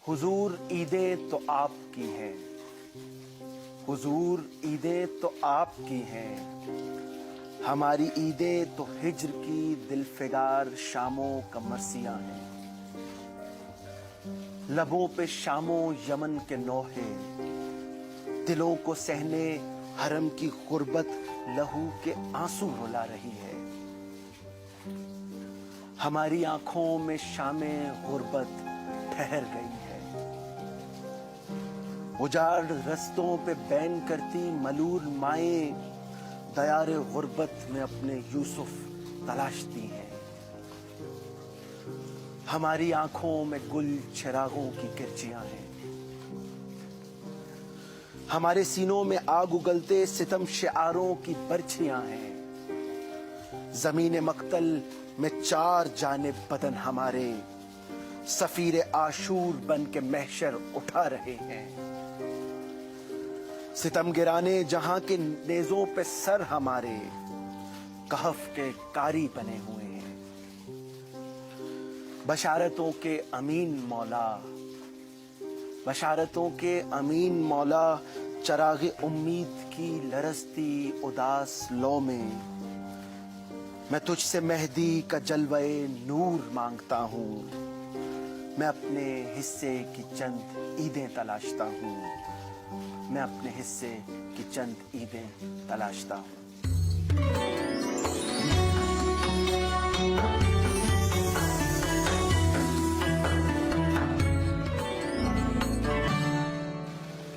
हुजूर ईदें तो आपकी हैं, हुजूर ईदें तो आपकी हैं, हमारी ईदें तो हिज्र की दिलफिगार शामों का मरसियां हैं। लबों पे शामों यमन के नौहे, दिलों को सहने हरम की गुर्बत लहू के आंसू रुला रही है। हमारी आंखों में शामे गुर्बत ठहर गई है। उजाड़ रस्तों पे बैन करती मलूल माएं दयारे गुर्बत में अपने यूसुफ तलाशती हैं। हमारी आंखों में गुल चिरागों की किरचियां हैं। हमारे सीनों में आग उगलते सितम शिआरों की बर्छियां हैं। जमीन मक्तल में चार जानिब बदन हमारे सफीर आशूर बन के महशर उठा रहे हैं। सितम गिराने जहां के नेजों पे सर हमारे कहफ के कारी बने हुए हैं। बशारतों के अमीन मौला, बशारतों के अमीन मौला, चरागे उम्मीद की लरसती उदास लो में मैं तुझसे मेहदी का जलवे नूर मांगता हूँ। मैं अपने हिस्से की चंद ईदें तलाशता हूँ। मैं अपने हिस्से की चंद ईदें तलाशता हूँ।